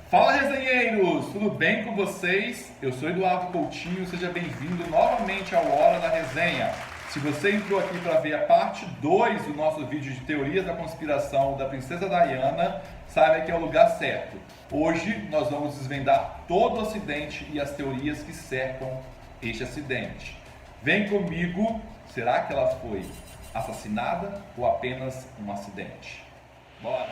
Fala, resenheiros! Tudo bem com vocês? Eu sou Eduardo Coutinho, seja bem-vindo novamente ao Hora da Resenha. Se você entrou aqui para ver a parte 2 do nosso vídeo de teorias da conspiração da Princesa Diana, saiba que é o lugar certo. Hoje nós vamos desvendar todo o acidente e as teorias que cercam este acidente. Vem comigo, será que ela foi assassinada ou apenas um acidente? Bora!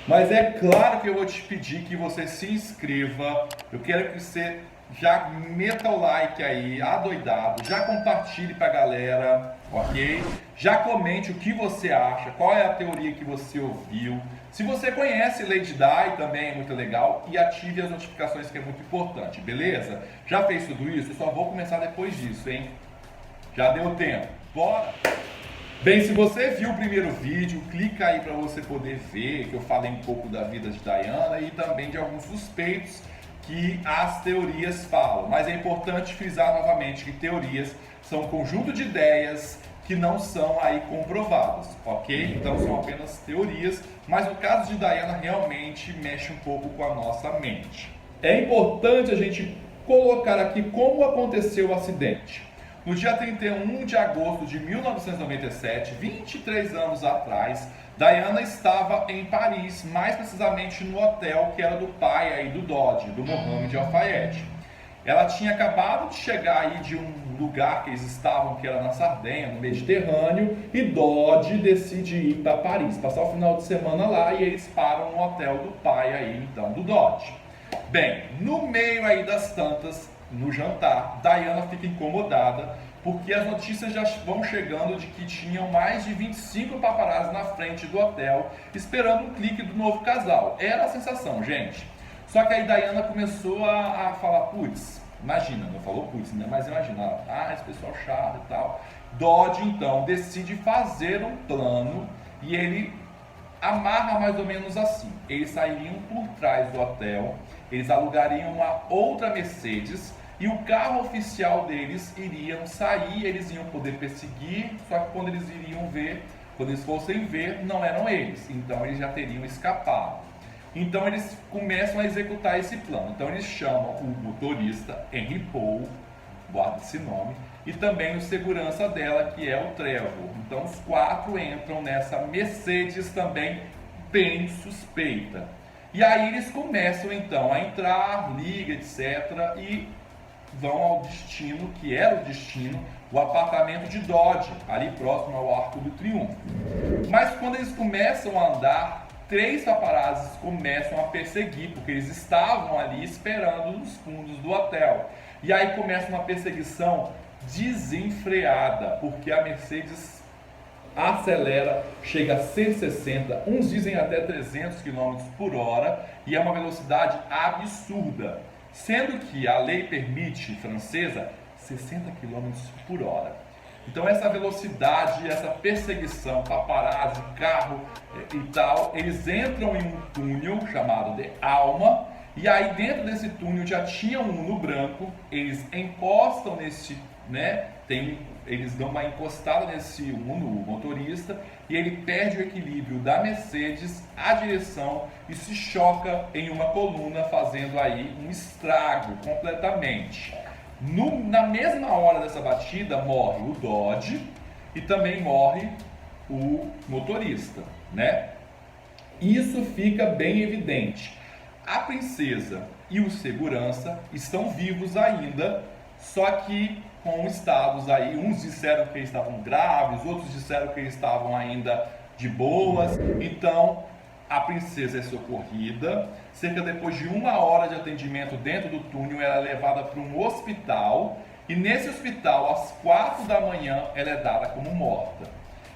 Mas é claro que eu vou te pedir que você se inscreva. Eu quero que você já meta o like aí, adoidado. Já compartilhe pra galera, ok? Já comente o que você acha, qual é a teoria que você ouviu. Se você conhece Lady Di, também é muito legal. E ative as notificações, que é muito importante, beleza? Já fez tudo isso? Eu só vou começar depois disso, hein? Já deu tempo. Bora! Bem, se você viu o primeiro vídeo, clica aí para você poder ver que eu falei um pouco da vida de Diana e também de alguns suspeitos que as teorias falam. Mas é importante frisar novamente que teorias são um conjunto de ideias que não são aí comprovadas, ok? Então são apenas teorias, mas no caso de Diana realmente mexe um pouco com a nossa mente. É importante a gente colocar aqui como aconteceu o acidente. No dia 31 de agosto de 1997, 23 anos atrás, Diana estava em Paris, mais precisamente no hotel que era do pai aí do Dodi, do Mohamed Al Fayed. Ela tinha acabado de chegar aí de um lugar que eles estavam, que era na Sardenha, no Mediterrâneo, e Dodi decide ir para Paris, passar o final de semana lá, e eles param no hotel do pai aí, então, do Dodi. Bem, no meio aí das tantas, no jantar, Diana fica incomodada porque as notícias já vão chegando de que tinham mais de 25 paparazzi na frente do hotel esperando um clique do novo casal. Era a sensação, gente. Só que aí Diana começou a falar, putz, imagina, não falou putz, né? Mas imagina, esse pessoal chato e tal. Dodi então decide fazer um plano e ele amarra mais ou menos assim. Eles sairiam por trás do hotel, eles alugariam uma outra Mercedes e o carro oficial deles iriam sair, eles iam poder perseguir, só que quando eles fossem ver, não eram eles, então eles já teriam escapado. Então eles começam a executar esse plano. Então eles chamam o motorista, Henry Paul, guarda esse nome, e também o segurança dela, que é o Trevor. Então os quatro entram nessa Mercedes também bem suspeita. E aí eles começam então a entrar, liga, etc. e vão ao destino, que era o destino, o apartamento de Dodi, ali próximo ao Arco do Triunfo. Mas quando eles começam a andar, 3 paparazzis começam a perseguir, porque eles estavam ali esperando nos fundos do hotel. E aí começa uma perseguição desenfreada, porque a Mercedes acelera, chega a 160, uns dizem até 300 km por hora, e é uma velocidade absurda, sendo que a lei permite, francesa, 60 km por hora. Então essa velocidade, essa perseguição, paparazzi, carro e tal, eles entram em um túnel chamado de Alma, e aí dentro desse túnel já tinha um Uno branco, eles encostam nesse, eles dão uma encostada nesse Uno, o motorista, e ele perde o equilíbrio da Mercedes, a direção, e se choca em uma coluna, fazendo aí um estrago completamente. Na mesma hora dessa batida, morre o Dodi e também morre o motorista, né? Isso fica bem evidente. A princesa e o segurança estão vivos ainda, só que com estados aí, uns disseram que eles estavam graves, outros disseram que eles estavam ainda de boas. Então a princesa é socorrida, cerca depois de 1 hora de atendimento dentro do túnel, ela é levada para um hospital, e nesse hospital, às 4 da manhã, ela é dada como morta.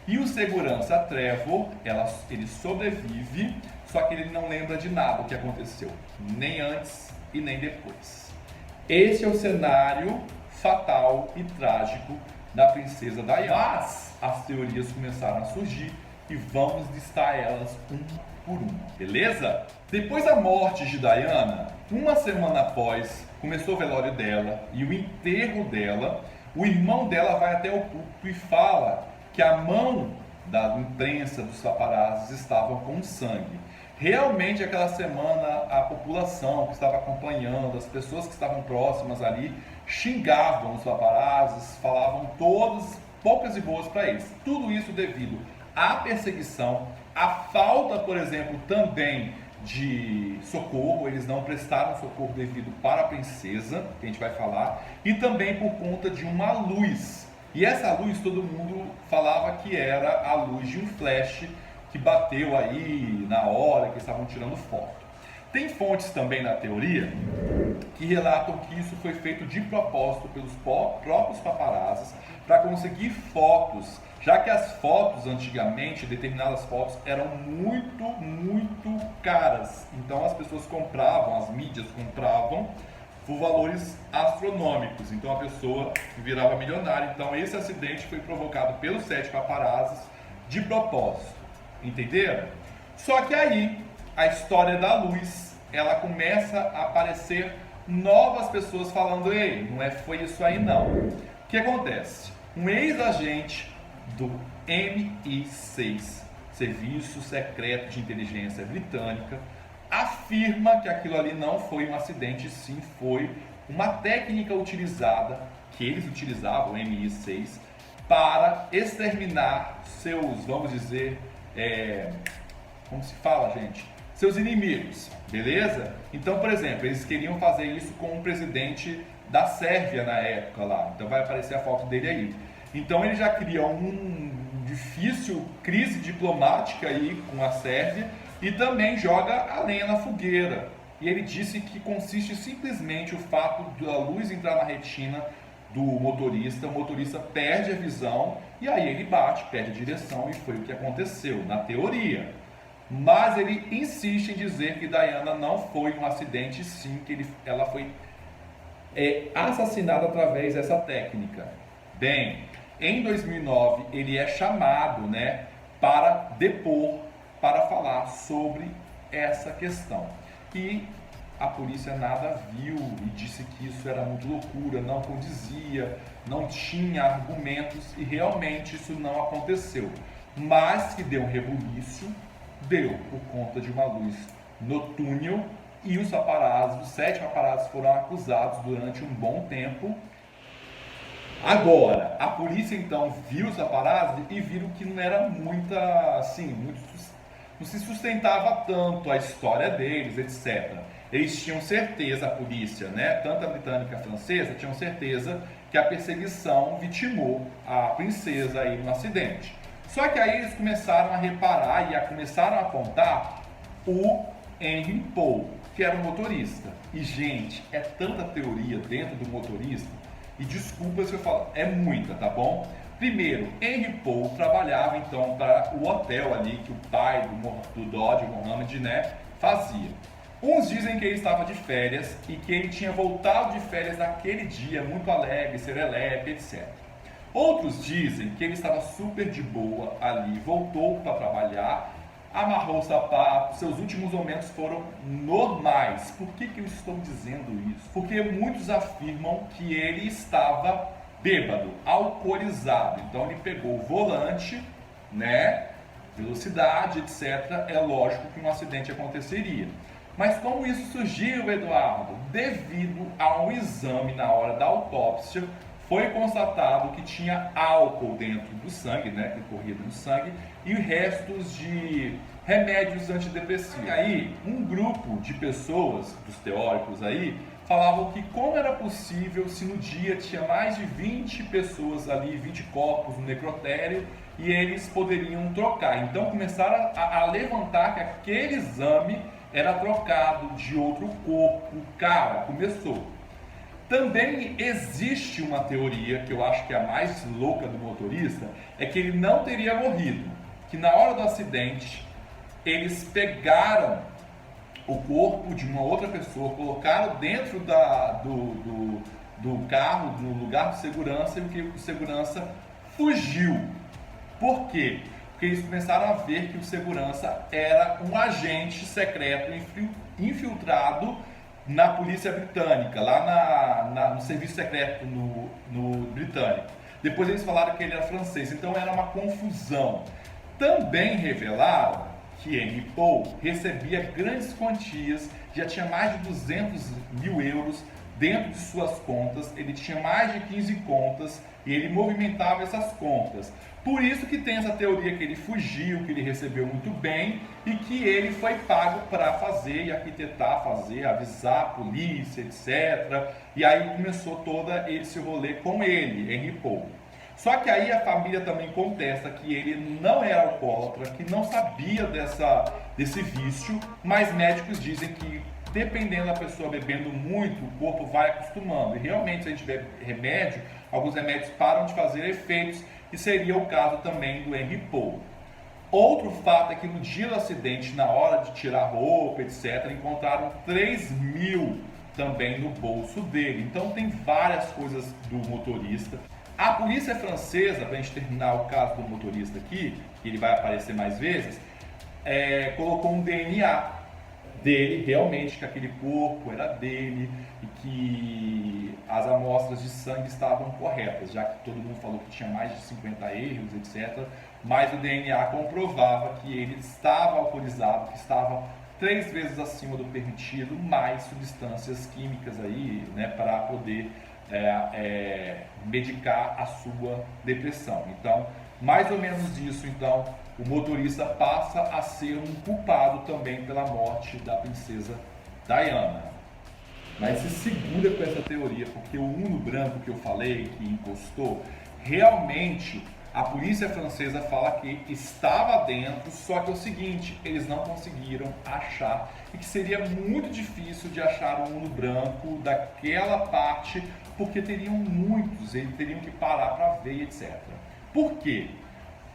E o segurança Trevor, ele sobrevive, só que ele não lembra de nada o que aconteceu, nem antes e nem depois. Esse é o cenário fatal e trágico da princesa Diana. Mas as teorias começaram a surgir e vamos listar elas por uma, beleza? Depois da morte de Diana, 1 semana após, começou o velório dela e o enterro dela, o irmão dela vai até o púlpito e fala que a mão da imprensa, dos paparazzis, estavam com sangue. Realmente, aquela semana, a população que estava acompanhando, as pessoas que estavam próximas ali, xingavam os paparazzis, falavam todas poucas e boas para eles. Tudo isso devido à perseguição, à falta, por exemplo, também de socorro, eles não prestaram socorro devido para a princesa, que a gente vai falar, e também por conta de uma luz. E essa luz todo mundo falava que era a luz de um flash que bateu aí na hora que estavam tirando foto. Tem fontes também na teoria que relatam que isso foi feito de propósito pelos próprios paparazzis para conseguir fotos, já que as fotos antigamente, determinadas fotos, eram muito caras. Então as pessoas compravam, as mídias compravam por valores astronômicos. Então a pessoa virava milionária. Então esse acidente foi provocado pelos 7 paparazzis de propósito. Entenderam? Só que aí a história da luz, ela começa a aparecer novas pessoas falando: ei, foi isso aí não. O que acontece? Um ex-agente do MI6, Serviço Secreto de Inteligência Britânica, afirma que aquilo ali não foi um acidente, sim foi uma técnica utilizada, que eles utilizavam, o MI6, para exterminar seus, vamos dizer, como se fala, gente? Seus inimigos, beleza? Então, por exemplo, eles queriam fazer isso com o presidente da Sérvia na época lá. Então vai aparecer a foto dele aí. Então ele já criou uma difícil crise diplomática aí com a Sérvia e também joga a lenha na fogueira. E ele disse que consiste simplesmente o fato da luz entrar na retina do motorista, o motorista perde a visão e aí ele bate, perde a direção, e foi o que aconteceu, na teoria. Mas ele insiste em dizer que Diana não foi um acidente, sim, que ela foi assassinada através dessa técnica. Bem, em 2009 ele é chamado, para depor, para falar sobre essa questão. E a polícia nada viu e disse que isso era muito loucura, não condizia, não tinha argumentos, e realmente isso não aconteceu. Mas que deu um rebuliço, deu por conta de uma luz no túnel, e os paparazzis, os 7 paparazzis foram acusados durante um bom tempo. Agora, a polícia então viu os paparazzis e viram que não era não se sustentava tanto a história deles, etc. Eles tinham certeza, a polícia, tanto a britânica e a francesa, tinham certeza que a perseguição vitimou a princesa aí no acidente. Só que aí eles começaram a reparar e começaram a apontar o Henry Paul, que era o motorista. E, gente, é tanta teoria dentro do motorista, e desculpa se eu falo, é muita, tá bom? Primeiro, Henry Paul trabalhava então para o hotel ali que o pai do Dodge, Mohammed, fazia. Uns dizem que ele estava de férias e que ele tinha voltado de férias naquele dia, muito alegre, serelepe, etc. Outros dizem que ele estava super de boa ali, voltou para trabalhar, amarrou o sapato, seus últimos momentos foram normais. Por que eu estou dizendo isso? Porque muitos afirmam que ele estava bêbado, alcoolizado. Então ele pegou o volante, velocidade, etc. É lógico que um acidente aconteceria. Mas como isso surgiu, Eduardo? Devido a um exame na hora da autópsia, foi constatado que tinha álcool dentro do sangue, que corria no sangue, e restos de remédios antidepressivos. E aí, um grupo de pessoas, dos teóricos aí, falavam que como era possível se no dia tinha mais de 20 pessoas ali, 20 corpos no necrotério, e eles poderiam trocar. Então começaram a levantar que aquele exame era trocado de outro corpo. Cara, começou. Também existe uma teoria, que eu acho que é a mais louca do motorista, é que ele não teria morrido. Que na hora do acidente, eles pegaram o corpo de uma outra pessoa, colocaram dentro do carro, no lugar de segurança, e que o segurança fugiu. Por quê? Porque eles começaram a ver que o segurança era um agente secreto infiltrado na polícia britânica, lá no serviço secreto no britânico. Depois eles falaram que ele era francês, então era uma confusão. Também revelaram que Henry Paul recebia grandes quantias, já tinha mais de 200 mil euros dentro de suas contas, ele tinha mais de 15 contas e ele movimentava essas contas. Por isso que tem essa teoria que ele fugiu, que ele recebeu muito bem e que ele foi pago para fazer e arquitetar, avisar a polícia, etc. E aí começou todo esse rolê com ele, Henry Paul. Só que aí a família também contesta que ele não era alcoólatra, que não sabia desse vício, mas médicos dizem que dependendo da pessoa bebendo muito, o corpo vai acostumando. E realmente, se a gente bebe remédio, alguns remédios param de fazer efeitos, e seria o caso também do Henry Paul. Outro fato é que no dia do acidente, na hora de tirar roupa, etc., encontraram 3 mil também no bolso dele. Então tem várias coisas do motorista. A polícia francesa, para a gente terminar o caso do motorista aqui, que ele vai aparecer mais vezes, colocou um DNA dele, realmente, que aquele corpo era dele e que as amostras de sangue estavam corretas, já que todo mundo falou que tinha mais de 50 erros, etc. Mas o DNA comprovava que ele estava alcoolizado, que estava 3 vezes acima do permitido, mais substâncias químicas aí, né, para poder medicar a sua depressão. Então, mais ou menos isso, então, o motorista passa a ser um culpado também pela morte da princesa Diana. Mas se segura com essa teoria, porque o Uno branco que eu falei, que encostou, realmente a polícia francesa fala que estava dentro, só que é o seguinte, eles não conseguiram achar, e que seria muito difícil de achar um Uno branco daquela parte, porque teriam muitos, eles teriam que parar para ver, etc. Por quê?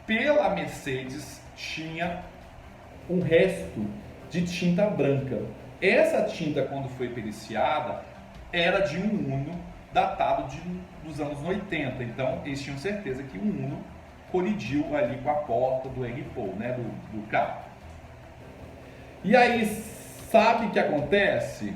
Pela Mercedes tinha um resto de tinta branca. Essa tinta, quando foi periciada, era de um Uno datado dos anos 80. Então, eles tinham certeza que o Uno colidiu ali com a porta do Henry Paul, né, do carro. E aí, sabe o que acontece?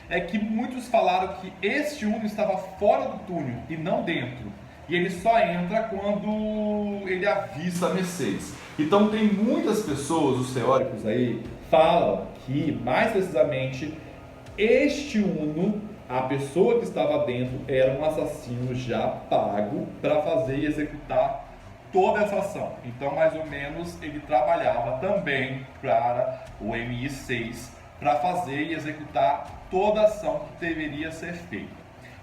É que muitos falaram que este Uno estava fora do túnel e não dentro. E ele só entra quando ele avista a Mercedes. Então tem muitas pessoas, os teóricos aí, falam que, mais precisamente, este Uno, a pessoa que estava dentro, era um assassino já pago para fazer e executar toda essa ação. Então, mais ou menos, ele trabalhava também para o MI6 para fazer e executar toda a ação que deveria ser feita.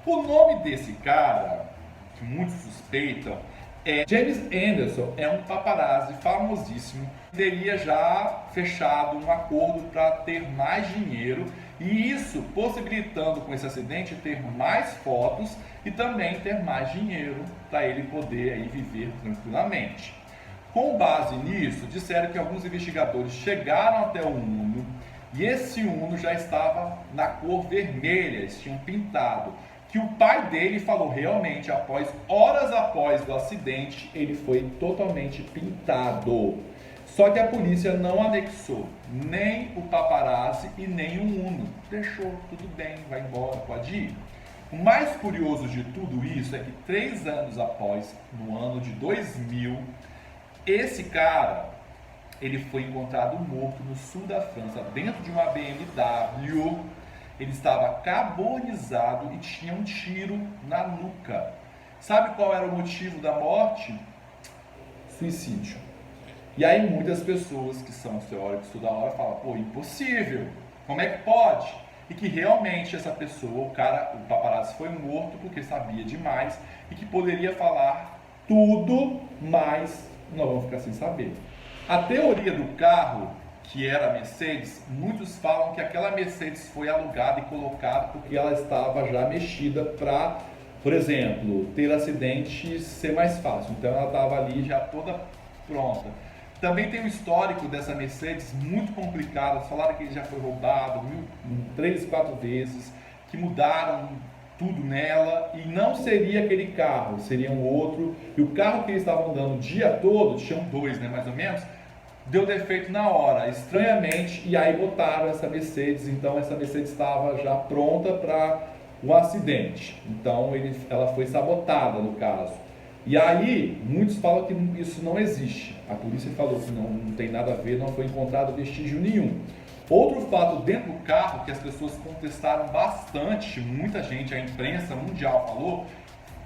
O nome desse cara, que muitos suspeitam, é James Anderson, é um paparazzi famosíssimo, teria já fechado um acordo para ter mais dinheiro e isso possibilitando com esse acidente ter mais fotos e também ter mais dinheiro para ele poder aí viver tranquilamente. Com base nisso, disseram que alguns investigadores chegaram até o Uno e esse Uno já estava na cor vermelha, eles tinham pintado. Que o pai dele falou realmente, horas após o acidente, ele foi totalmente pintado. Só que a polícia não anexou nem o paparazzi e nem o Uno. Deixou, tudo bem, vai embora, pode ir. O mais curioso de tudo isso é que 3 anos após, no ano de 2000, esse cara, ele foi encontrado morto no sul da França, dentro de uma BMW. Ele estava carbonizado e tinha um tiro na nuca. Sabe qual era o motivo da morte? Suicídio. E aí muitas pessoas que são teóricos toda hora falam, pô, impossível, como é que pode? E que realmente essa pessoa, o paparazzi foi morto porque sabia demais e que poderia falar tudo, mas não vão ficar sem saber. A teoria do carro, que era a Mercedes, muitos falam que aquela Mercedes foi alugada e colocada porque ela estava já mexida para, por exemplo, ter acidente ser mais fácil. Então ela estava ali já toda pronta. Também tem um histórico dessa Mercedes muito complicado. Falaram que ele já foi roubado 3, 4 vezes, que mudaram tudo nela e não seria aquele carro, seria um outro. E o carro que eles estavam andando o dia todo, tinham 2, né, mais ou menos, deu defeito na hora, estranhamente, e aí botaram essa Mercedes. Então essa Mercedes estava já pronta para um acidente. Então ela foi sabotada no caso. E aí, muitos falam que isso não existe. A polícia falou que não tem nada a ver, não foi encontrado vestígio nenhum. Outro fato dentro do carro que as pessoas contestaram bastante, muita gente, a imprensa mundial falou,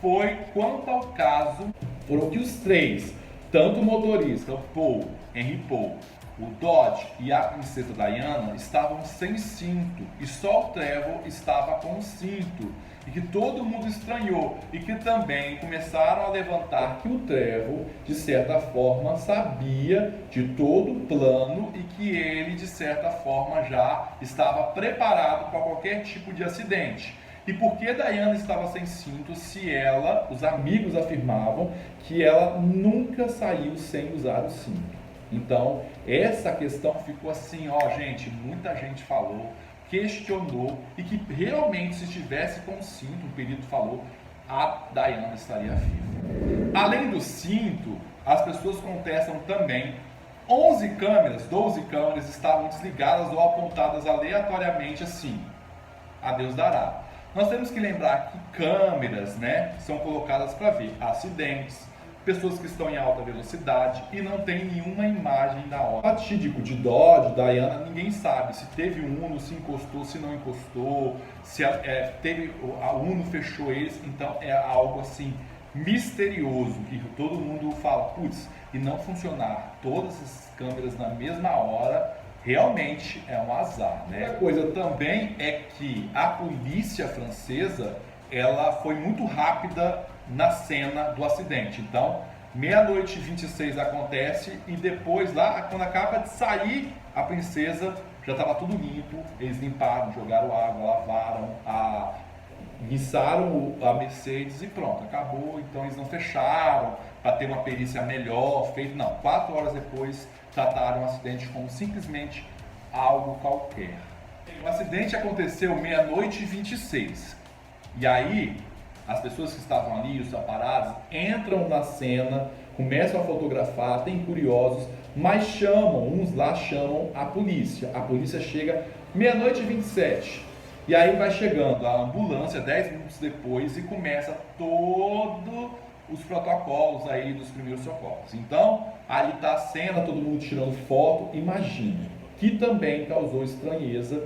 foi quanto ao caso, foram que os três, tanto o motorista, o Paul, Henry Paul, o Dodge e a princesa Diana estavam sem cinto e só o Trevor estava com cinto. E que todo mundo estranhou e que também começaram a levantar que o Trevor, de certa forma, sabia de todo o plano e que ele, de certa forma, já estava preparado para qualquer tipo de acidente. E por que Diana estava sem cinto se ela, os amigos afirmavam que ela nunca saiu sem usar o cinto? Então, essa questão ficou assim, ó, gente, muita gente falou, questionou e que realmente se estivesse com o cinto, o perito falou, a Diana estaria viva. Além do cinto, as pessoas contestam também 11 câmeras, 12 câmeras estavam desligadas ou apontadas aleatoriamente assim, a Deus dará. Nós temos que lembrar que câmeras, né, são colocadas para ver acidentes, pessoas que estão em alta velocidade e não tem nenhuma imagem da hora. O fatídico de Dodge, Diana, ninguém sabe se teve um Uno, se encostou, se não encostou, se a Uno fechou eles, então é algo assim misterioso, que todo mundo fala, putz, e não funcionar todas as câmeras na mesma hora, realmente é um azar, né? Outra coisa também é que a polícia francesa, ela foi muito rápida na cena do acidente. Então, 00:26 acontece e depois lá, quando acaba de sair a princesa, já estava tudo limpo, eles limparam, jogaram água, lavaram, guiçaram a Mercedes e pronto, acabou. Então eles não fecharam para ter uma perícia melhor, feito, não. 4 horas depois trataram o acidente como simplesmente algo qualquer. O acidente aconteceu 00:26 e aí as pessoas que estavam ali, os paparazzi, entram na cena, começam a fotografar, tem curiosos, mas uns lá chamam a polícia. A polícia chega 00:27. E aí vai chegando a ambulância 10 minutos depois e começa todos os protocolos aí dos primeiros socorros. Então, ali está a cena, todo mundo tirando foto, imagine, que também causou estranheza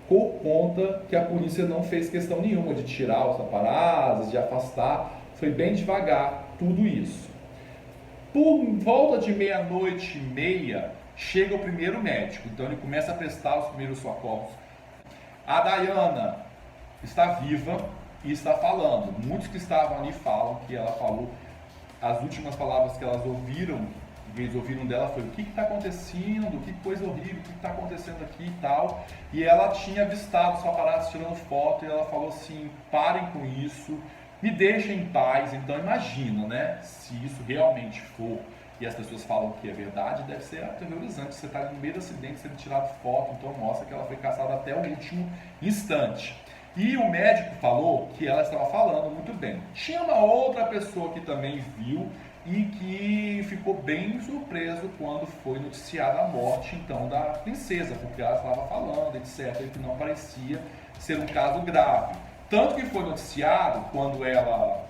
por conta que a polícia não fez questão nenhuma de tirar os paparazzi, de afastar, foi bem devagar tudo isso. Por volta de 00:30, chega o primeiro médico, então ele começa a prestar os primeiros socorros. A Diana está viva e está falando. Muitos que estavam ali falam que ela falou, as últimas palavras que eles ouviram dela foi: o que está acontecendo, que coisa horrível, o que está acontecendo aqui e tal. E ela tinha avistado os paparazzi tirando foto e ela falou assim: parem com isso, me deixem em paz. Então imagina, né, se isso realmente for, e as pessoas falam que é verdade, deve ser aterrorizante. Você está no meio do acidente sendo tirado foto, então mostra que ela foi caçada até o último instante. E o médico falou que ela estava falando muito bem. Tinha uma outra pessoa que também viu e que ficou bem surpreso quando foi noticiada a morte então da princesa, porque ela estava falando, etc, e que não parecia ser um caso grave. Tanto que foi noticiado quando ela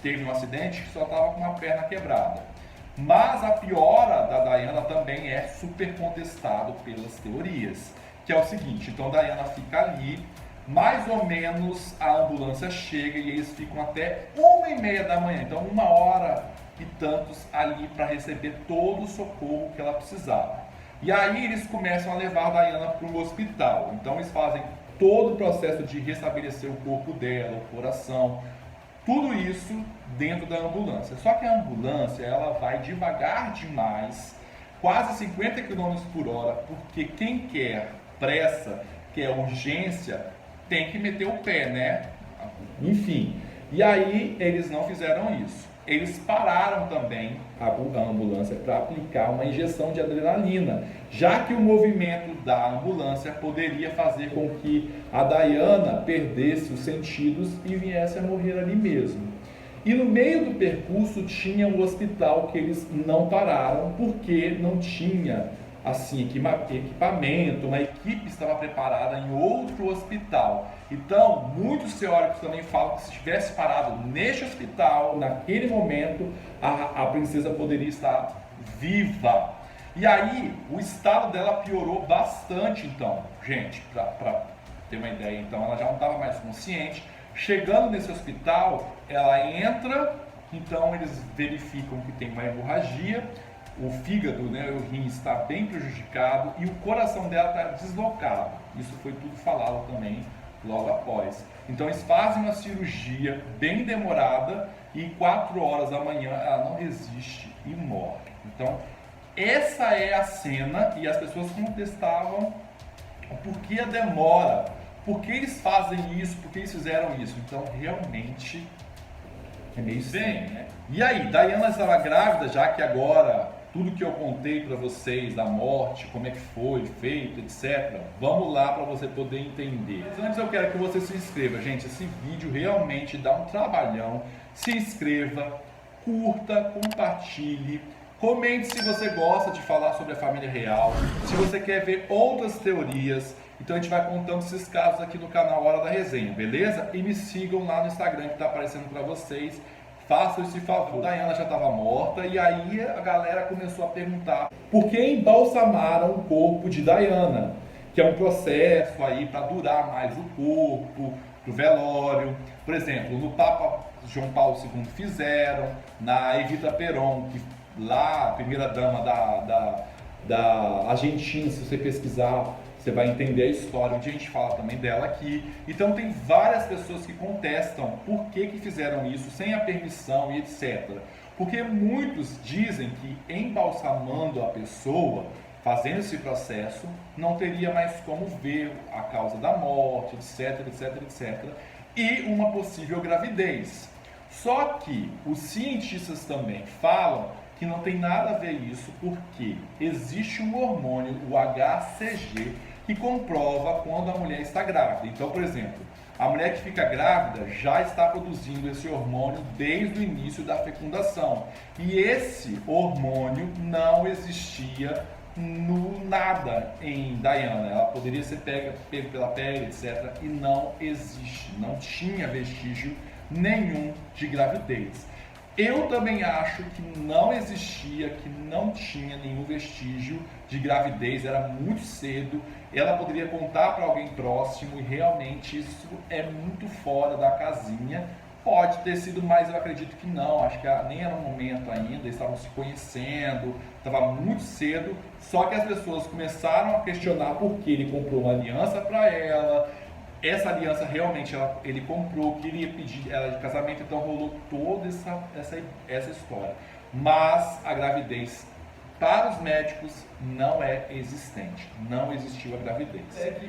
teve um acidente que só estava com uma perna quebrada. Mas a piora da Diana também é super contestado pelas teorias, que é o seguinte: então Diana fica ali, mais ou menos a ambulância chega e eles ficam até 1:30 da manhã, então 1h e tantos ali para receber todo o socorro que ela precisava. E aí eles começam a levar a Diana para o hospital, então eles fazem todo o processo de restabelecer o corpo dela, o coração, tudo isso dentro da ambulância. Só que a ambulância, ela vai devagar demais, quase 50 km por hora, porque quem quer pressa, quer urgência, tem que meter o pé, né? Enfim, e aí eles não fizeram isso. Eles pararam também a ambulância para aplicar uma injeção de adrenalina, já que o movimento da ambulância poderia fazer com que a Diana perdesse os sentidos e viesse a morrer ali mesmo. E no meio do percurso tinha um hospital que eles não pararam porque não tinha assim, equipamento, uma equipe estava preparada em outro hospital. Então, muitos teóricos também falam que se tivesse parado neste hospital, naquele momento, a princesa poderia estar viva. E aí, o estado dela piorou bastante, então, gente, para ter uma ideia, então, ela já não estava mais consciente. Chegando nesse hospital, ela entra, então eles verificam que tem uma hemorragia, o fígado, né, o rim está bem prejudicado e o coração dela está deslocado. Isso foi tudo falado também logo após. Então eles fazem uma cirurgia bem demorada e 4 horas da manhã ela não resiste e morre. Então essa é a cena e as pessoas contestavam o porquê a demora, por que eles fazem isso, por que eles fizeram isso. Então realmente é meio estranho, né? E aí, Diana estava grávida, já que agora tudo que eu contei para vocês da morte, como é que foi feito, etc. Vamos lá para você poder entender. Mas antes eu quero que você se inscreva. Gente, esse vídeo realmente dá um trabalhão. Se inscreva, curta, compartilhe. Comente se você gosta de falar sobre a família real, se você quer ver outras teorias. Então a gente vai contando esses casos aqui no canal Hora da Resenha, beleza? E me sigam lá no Instagram que está aparecendo para vocês. Façam esse favor. Diana já estava morta e aí a galera começou a perguntar por que embalsamaram o corpo de Diana, que é um processo aí para durar mais o corpo, do velório. Por exemplo, no Papa João Paulo II fizeram, na Evita Peron, que lá, a primeira dama da Argentina, se você pesquisar, você vai entender a história, onde a gente fala também dela aqui. Então tem várias pessoas que contestam por que fizeram isso sem a permissão e etc. Porque muitos dizem que embalsamando a pessoa, fazendo esse processo, não teria mais como ver a causa da morte, etc, etc, etc. E uma possível gravidez. Só que os cientistas também falam que não tem nada a ver isso, porque existe um hormônio, o HCG, que comprova quando a mulher está grávida. Então, por exemplo, a mulher que fica grávida já está produzindo esse hormônio desde o início da fecundação. E esse hormônio não existia no nada em Diana. Ela poderia ser pega pela pele, etc. E não existe, não tinha vestígio nenhum de gravidez. Eu também acho que não existia, que não tinha nenhum vestígio de gravidez, era muito cedo, ela poderia contar para alguém próximo e realmente isso é muito fora da casinha. Pode ter sido, mas eu acredito que não, acho que nem era o momento ainda, eles estavam se conhecendo, estava muito cedo, só que as pessoas começaram a questionar por que ele comprou uma aliança para ela. Essa aliança realmente ele comprou, queria pedir ela de casamento, então rolou toda essa história. Mas a gravidez, para os médicos, não é existente, não existiu a gravidez.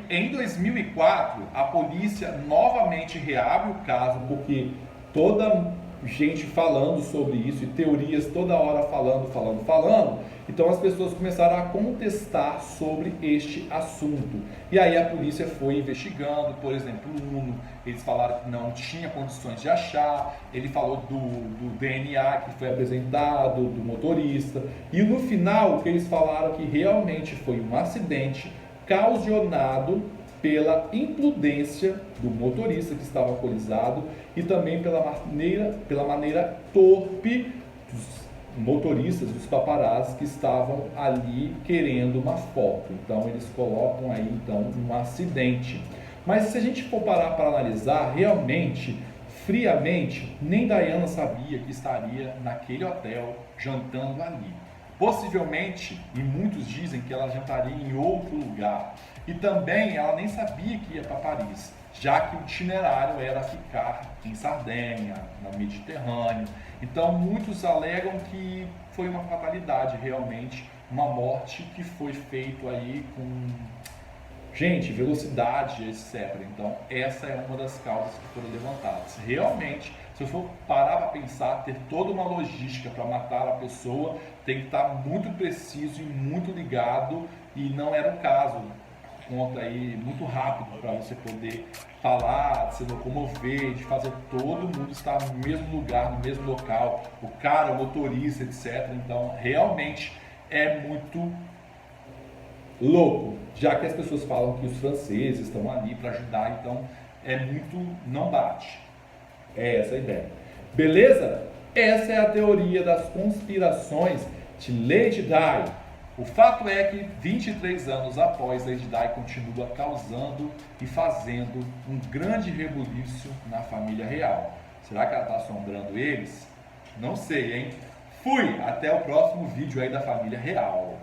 Em 2004, a polícia novamente reabre o caso, porque toda gente falando sobre isso e teorias toda hora falando. Então as pessoas começaram a contestar sobre este assunto. E aí a polícia foi investigando, por exemplo, o Uno, eles falaram que não tinha condições de achar, ele falou do DNA que foi apresentado, do motorista. E no final, o que eles falaram que realmente foi um acidente causado pela imprudência do motorista que estava alcoolizado e também pela maneira torpe dos motoristas, dos paparazzi que estavam ali querendo uma foto. Então eles colocam aí então um acidente. Mas se a gente for parar para analisar, realmente, friamente, nem Diana sabia que estaria naquele hotel jantando ali. Possivelmente, e muitos dizem que ela jantaria em outro lugar. E também ela nem sabia que ia para Paris, já que o itinerário era ficar em Sardenha, no Mediterrâneo. Então muitos alegam que foi uma fatalidade realmente, uma morte que foi feita aí com, gente, velocidade, etc. Então essa é uma das causas que foram levantadas. Realmente, se eu for parar para pensar, ter toda uma logística para matar a pessoa, tem que estar muito preciso e muito ligado, e não era o caso. Conta aí muito rápido para você poder falar, se locomover, de fazer todo mundo estar no mesmo lugar, no mesmo local, o cara, o motorista, etc. Então realmente é muito louco, já que as pessoas falam que os franceses estão ali para ajudar, então é muito, não bate. É essa a ideia. Beleza? Essa é a teoria das conspirações de Lady Di. O fato é que 23 anos após, Lady Di continua causando e fazendo um grande rebuliço na família real. Será que ela está assombrando eles? Não sei, hein? Fui! Até o próximo vídeo aí da família real.